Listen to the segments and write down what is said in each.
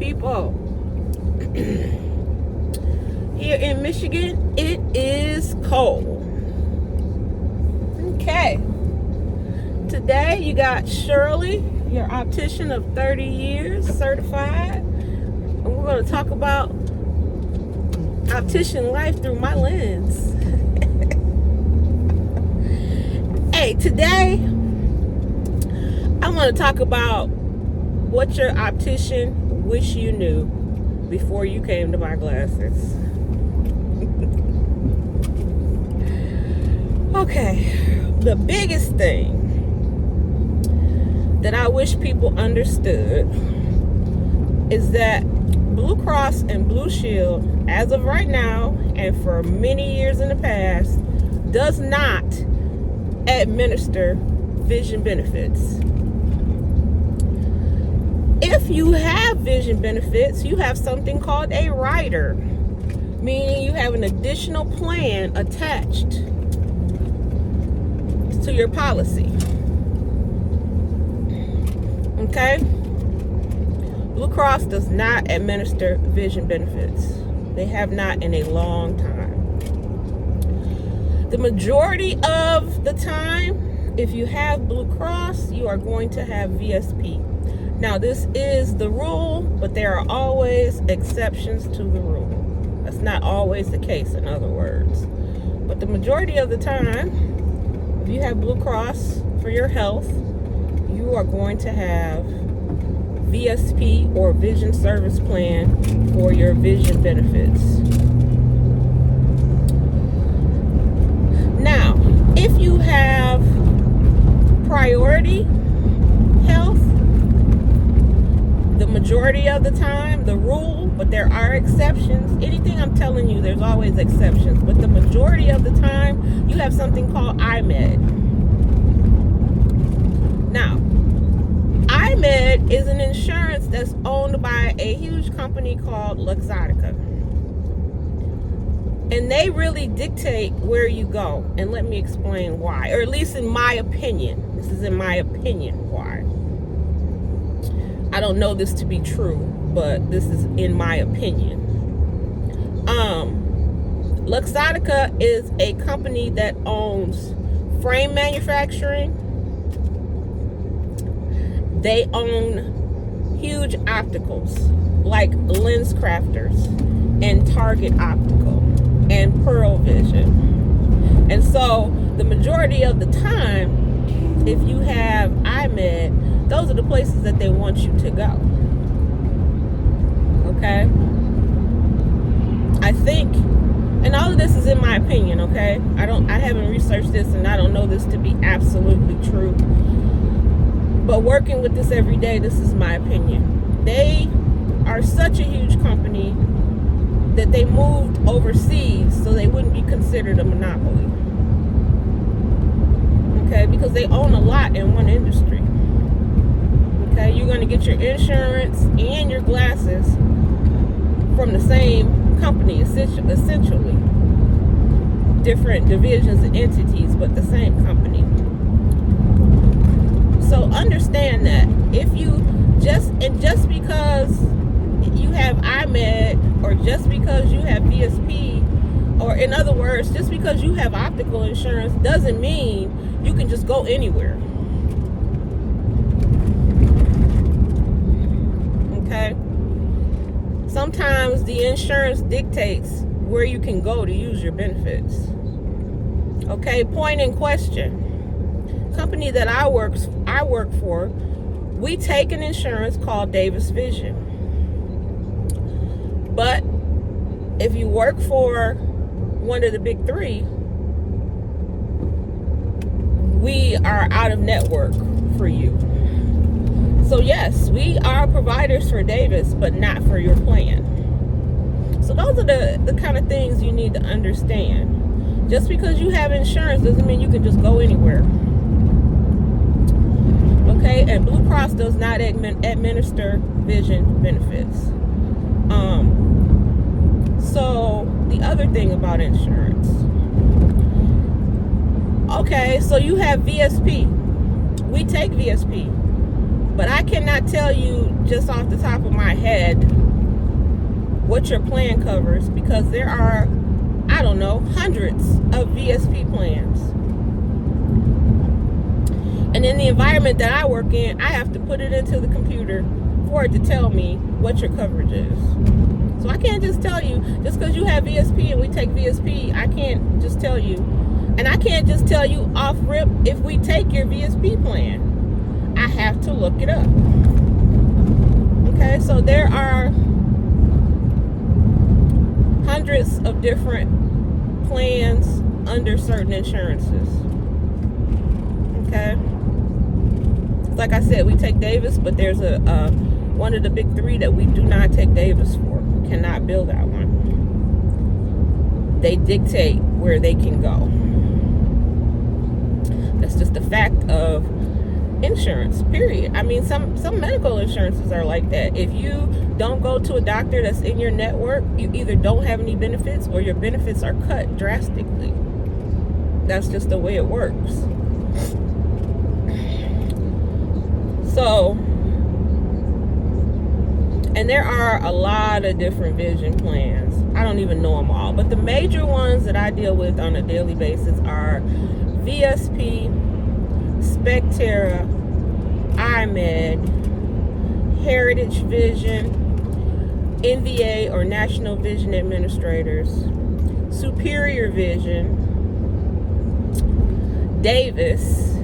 people. Here in Michigan, it is cold. Okay. Today you got Shirley, your optician of 30 years, certified. And we're going to talk about optician life through my lens. Hey, today I want to talk about what your optician wish you knew before you came to buy glasses. Okay, the biggest thing that I wish people understood is that Blue Cross and Blue Shield, as of right now and for many years in the past, does not administer vision benefits. If you have vision benefits, you have something called a rider, meaning you have an additional plan attached to your policy. Okay? Blue Cross does not administer vision benefits. They have not in a long time. The majority of the time, if you have Blue Cross, you are going to have VSP. Now, this is the rule, but there are always exceptions to the rule. That's not always the case, in other words. But the majority of the time, if you have Blue Cross for your health, you are going to have VSP or Vision Service Plan for your vision benefits. Now, if you have priority health, the majority of the time, the rule, but there are exceptions. Anything I'm telling you, there's always exceptions. But the majority of the time, you have something called IMED. Now, IMED is an insurance that's owned by a huge company called Luxottica. And they really dictate where you go. And let me explain why. Or at least in my opinion. This is in my opinion why. I don't know this to be true, but this is in my opinion. Luxottica is a company that owns frame manufacturing. They own huge opticals like Lens Crafters and Target Optical and Pearl Vision. And so the majority of the time, if you have IMED, those are the places that they want you to go. Okay? I think, and all of this is in my opinion, okay? I haven't researched this and I don't know this to be absolutely true. But working with this every day, this is my opinion. They are such a huge company that they moved overseas so they wouldn't be considered a monopoly. Okay? Because they own a lot in one industry. Okay? You're going to get your insurance and your glasses from the same company, essentially. Different divisions and entities, but the same company. So understand that if you just because you have IMED or just because you have VSP, or in other words, just because you have optical insurance doesn't mean you can just go anywhere. Okay? Sometimes the insurance dictates where you can go to use your benefits. Okay, point in question. Company that I work for, we take an insurance called Davis Vision. But if you work for one of the big three, we are out of network for you. So yes, we are providers for Davis, but not for your plan. So those are the kind of things you need to understand. Just because you have insurance doesn't mean you can just go anywhere. Okay, and Blue Cross does not administer vision benefits. So the other thing about insurance. Okay, so you have VSP. We take VSP. But I cannot tell you just off the top of my head what your plan covers, because there are, I don't know, hundreds of VSP plans. And in the environment that I work in, I have to put it into the computer for it to tell me what your coverage is. So I can't just tell you, just because you have VSP and we take VSP, I can't just tell you. And I can't just tell you off rip if we take your VSP plan. I have to look it up. Okay, so there are hundreds of different plans under certain insurances. Okay. Like I said, we take Davis, but there's a one of the big three that we do not take Davis for. We cannot bill that one. They dictate where they can go. That's just the fact of insurance, period. I mean, some medical insurances are like that. If you don't go to a doctor that's in your network, you either don't have any benefits or your benefits are cut drastically. That's just the way it works. So, and there are a lot of different vision plans. I don't even know them all, but the major ones that I deal with on a daily basis are VSP, Spectera, iMed, Heritage Vision, NVA or National Vision Administrators, Superior Vision, Davis,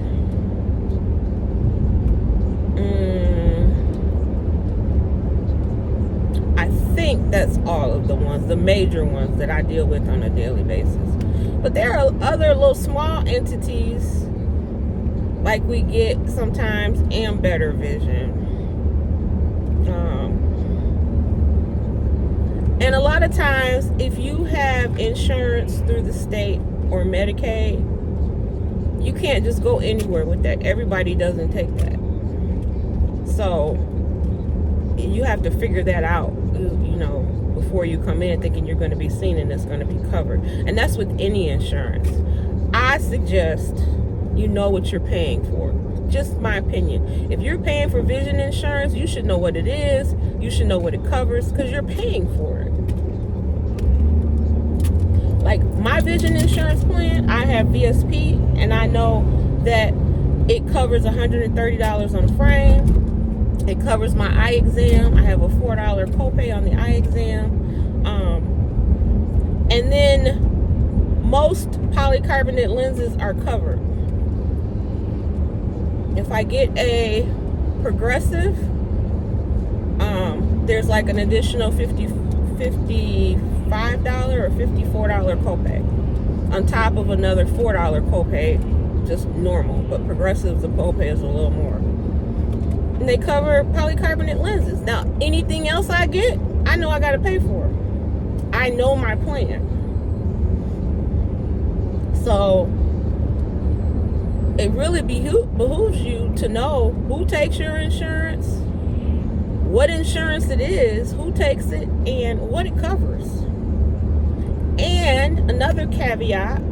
I think that's all of the ones, the major ones that I deal with on a daily basis. But there are other little small entities, like we get sometimes Better Vision. And a lot of times, if you have insurance through the state or Medicaid, you can't just go anywhere with that. Everybody doesn't take that. So you have to figure that out, you know, before you come in thinking you're going to be seen and it's going to be covered. And that's with any insurance. I suggest you know what you're paying for. Just my opinion. If you're paying for vision insurance, you should know what it is. You should know what it covers, because you're paying for it. Like my vision insurance plan, I have VSP, and I know that it covers $130 on a frame. It covers my eye exam. I have a $4 copay on the eye exam. And then most polycarbonate lenses are covered. If I get a progressive, there's like an additional $55 or $54 copay on top of another $4 copay, just normal. But progressive, the copay is a little more. And they cover polycarbonate lenses. Now, anything else I get, I know I got to pay for. I know my plan. So it really behooves you to know who takes your insurance, what insurance it is, who takes it, and what it covers. And another caveat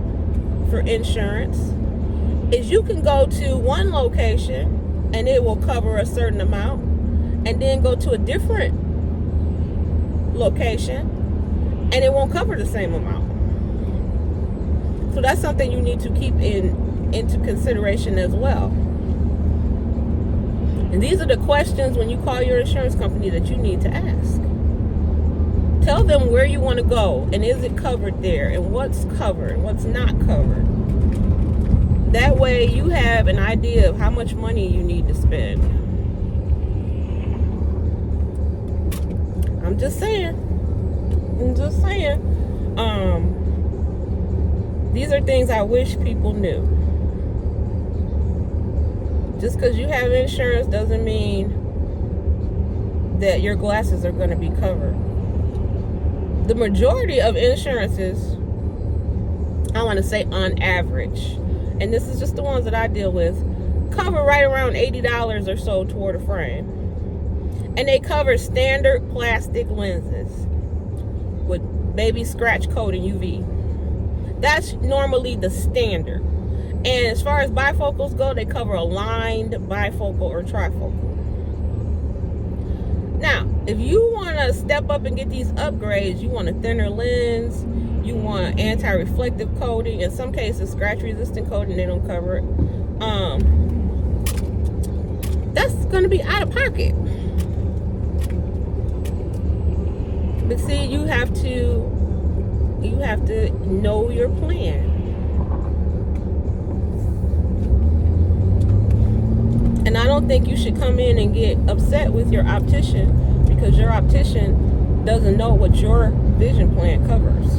for insurance is you can go to one location and it will cover a certain amount, and then go to a different location and it won't cover the same amount. So that's something you need to keep into consideration as well. And these are the questions when you call your insurance company that you need to ask. Tell them where you want to go, and is it covered there, and what's covered, what's not covered. That way you have an idea of how much money you need to spend. I'm just saying. These are things I wish people knew. Just because you have insurance doesn't mean that your glasses are going to be covered. The majority of insurances, I want to say on average, and this is just the ones that I deal with, cover right around $80 or so toward a frame. And they cover standard plastic lenses with baby scratch coat and UV. That's normally the standard. And as far as bifocals go, they cover aligned, bifocal, or trifocal. Now, if you want to step up and get these upgrades, you want a thinner lens, you want anti-reflective coating, in some cases scratch-resistant coating, they don't cover it. That's going to be out of pocket. But see, you have to know your plan. And I don't think you should come in and get upset with your optician because your optician doesn't know what your vision plan covers.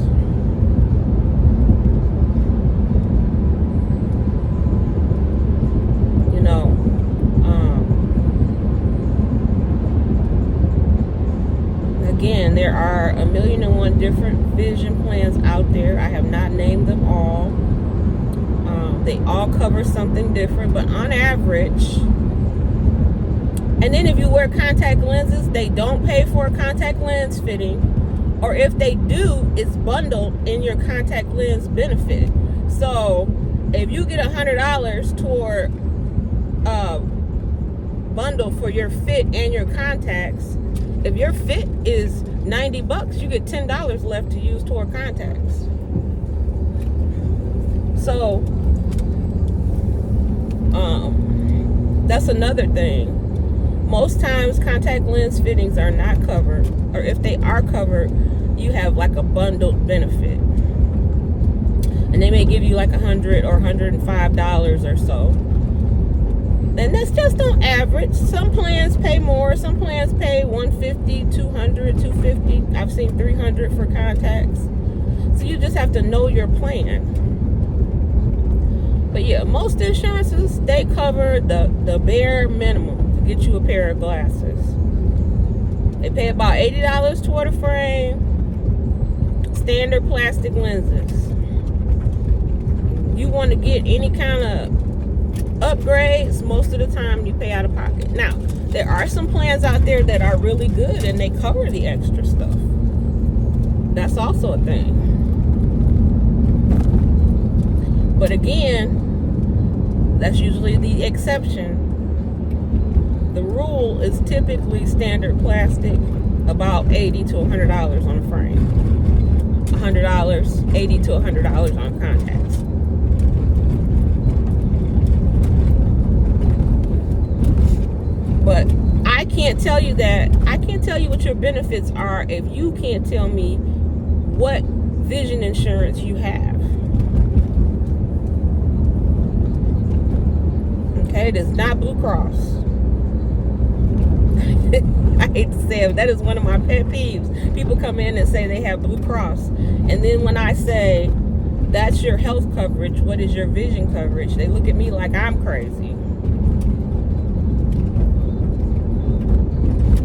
You know, again, there are 1,000,001 different vision plans out there. I have not named them all. They all cover something different, but on average, and then if you wear contact lenses, they don't pay for a contact lens fitting, or if they do, it's bundled in your contact lens benefit. So if you get $100 toward a bundle for your fit and your contacts, if your fit is $90, you get $10 left to use toward contacts. So that's another thing. Most times contact lens fittings are not covered, or if they are covered, you have like a bundled benefit, and they may give you like $100 or $105 or so, and that's just on average. Some plans pay more, some plans pay $150, $200, $250. I've seen $300 for contacts. So you just have to know your plan. But yeah, most insurances, they cover the bare minimum to get you a pair of glasses. They pay about $80 toward a frame, standard plastic lenses. You want to get any kind of upgrades, most of the time you pay out of pocket. Now, there are some plans out there that are really good and they cover the extra stuff. That's also a thing. But again, that's usually the exception. The rule is typically standard plastic, about $80 to $100 on a frame. $100, $80 to $100 on contacts. But I can't tell you that. I can't tell you what your benefits are if you can't tell me what vision insurance you have. Okay, it is not Blue Cross. I hate to say it, that is one of my pet peeves. People come in and say they have Blue Cross, and then when I say, that's your health coverage, what is your vision coverage? They look at me like I'm crazy.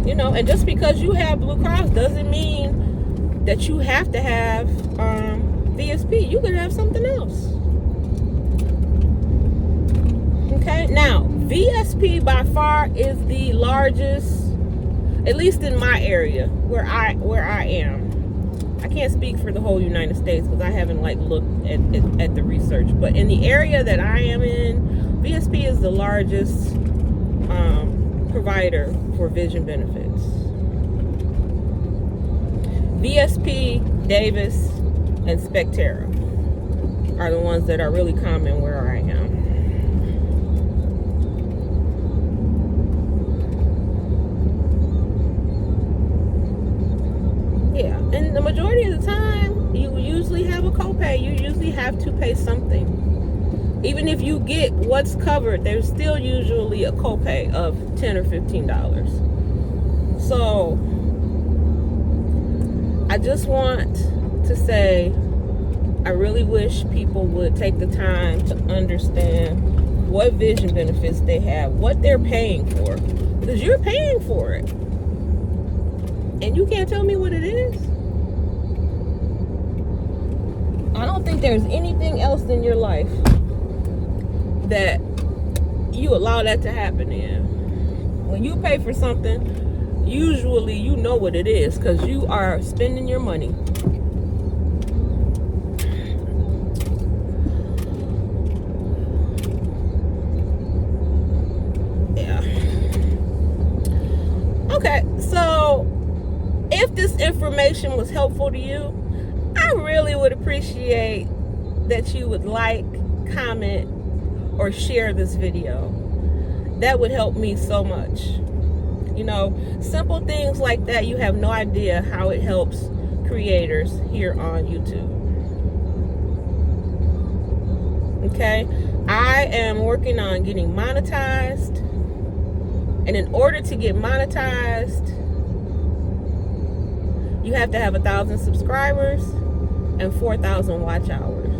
You know, and just because you have Blue Cross doesn't mean that you have to have VSP. You could have something else. Okay, now VSP by far is the largest, at least in my area where I am. I can't speak for the whole United States because I haven't like looked at the research, but in the area that I am in, VSP is the largest provider for vision benefits. VSP, Davis, and Spectera are the ones that are really common where I am. Yeah, and the majority of the time, you usually have a copay. You usually have to pay something. Even if you get what's covered, there's still usually a copay of $10 or $15. So, I just want to say, I really wish people would take the time to understand what vision benefits they have, what they're paying for, because you're paying for it. And you can't tell me what it is. I don't think there's anything else in your life that you allow that to happen in. When you pay for something, usually you know what it is because you are spending your money. Yeah. Okay, so information was helpful to you, I really would appreciate that you would like, comment, or share this video. That would help me so much. You know, simple things like that, you have no idea how it helps creators here on YouTube. Okay, I am working on getting monetized, and in order to get monetized, you have to have 1,000 subscribers and 4,000 watch hours.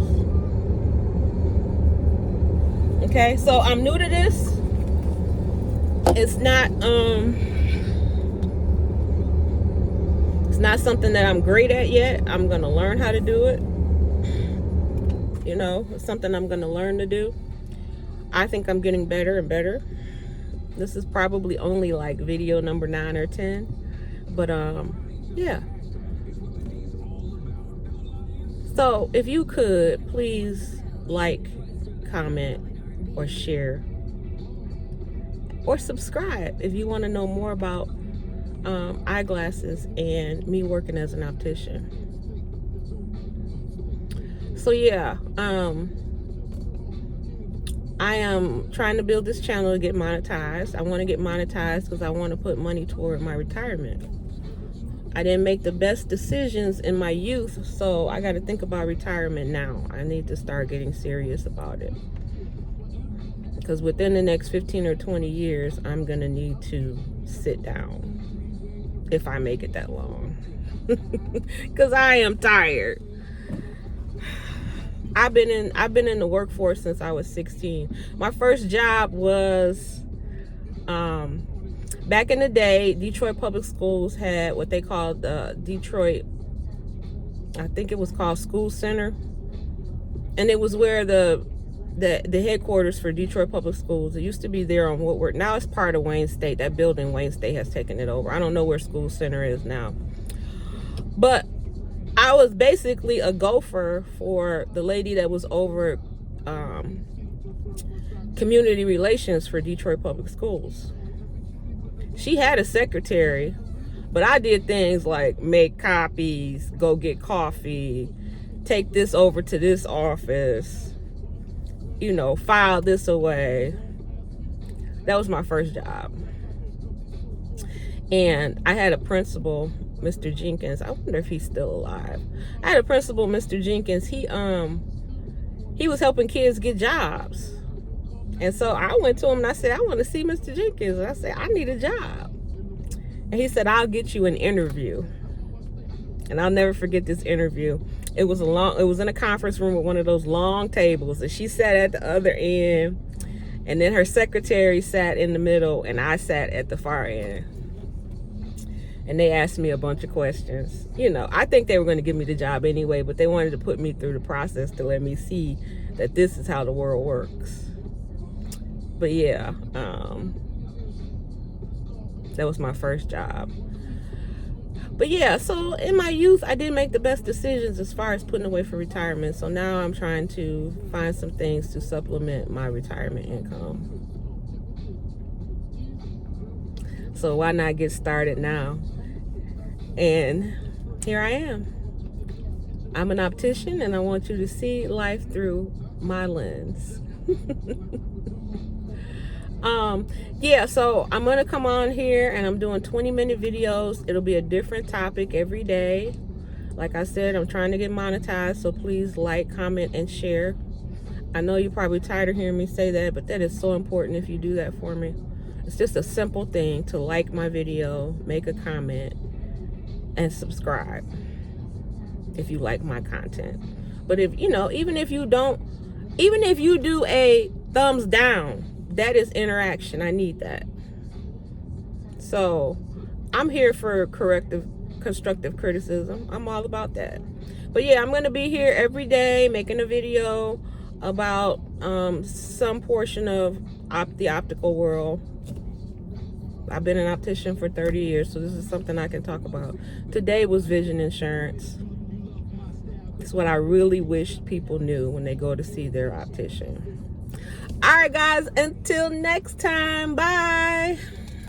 Okay, so I'm new to this. It's not something that I'm great at yet. I'm gonna learn how to do it. You know, it's something I'm gonna learn to do. I think I'm getting better and better. This is probably only like video number 9 or 10, but yeah. So if you could please like, comment, or share, or subscribe if you want to know more about eyeglasses and me working as an optician. So yeah, I am trying to build this channel to get monetized. I want to get monetized because I want to put money toward my retirement. I didn't make the best decisions in my youth, so I got to think about retirement now. I need to start getting serious about it. Because within the next 15 or 20 years, I'm going to need to sit down if I make it that long. Because I am tired. I've been in the workforce since I was 16. My first job was back in the day. Detroit Public Schools had what they called the Detroit, I think it was called School Center, and it was where the headquarters for Detroit Public Schools. It used to be there on Woodward. Now it's part of Wayne State. That building, Wayne State, has taken it over. I don't know where School Center is now, but I was basically a gopher for the lady that was over community relations for Detroit Public Schools. She had a secretary, but I did things like make copies, go get coffee, take this over to this office, you know, file this away. That was my first job. And I had a principal, Mr. Jenkins. I wonder if he's still alive. I had a principal, Mr. Jenkins. He was helping kids get jobs. And so I went to him and I said, I want to see Mr. Jenkins. And I said, I need a job. And he said, I'll get you an interview. And I'll never forget this interview. It was in a conference room with one of those long tables, and she sat at the other end, and then her secretary sat in the middle, and I sat at the far end. And they asked me a bunch of questions. You know, I think they were going to give me the job anyway, but they wanted to put me through the process to let me see that this is how the world works. But yeah, that was my first job. But yeah, so in my youth, I didn't make the best decisions as far as putting away for retirement. So now I'm trying to find some things to supplement my retirement income. So why not get started now? And here I am. I'm an optician, and I want you to see life through my lens. Yeah, so I'm gonna come on here and I'm doing 20-minute videos. It'll be a different topic every day. Like I said, I'm trying to get monetized, so please like, comment, and share. I know you're probably tired of hearing me say that, but that is so important if you do that for me. It's just a simple thing to like my video, make a comment, and subscribe if you like my content. But if you know, even if you do a thumbs down, that is interaction. I need that. So I'm here for constructive criticism. I'm all about that. But yeah, I'm going to be here every day making a video about some portion of the optical world. I've been an optician for 30 years, so this is something I can talk about. Today was vision insurance. It's what I really wish people knew when they go to see their optician. All right, guys, until next time, bye.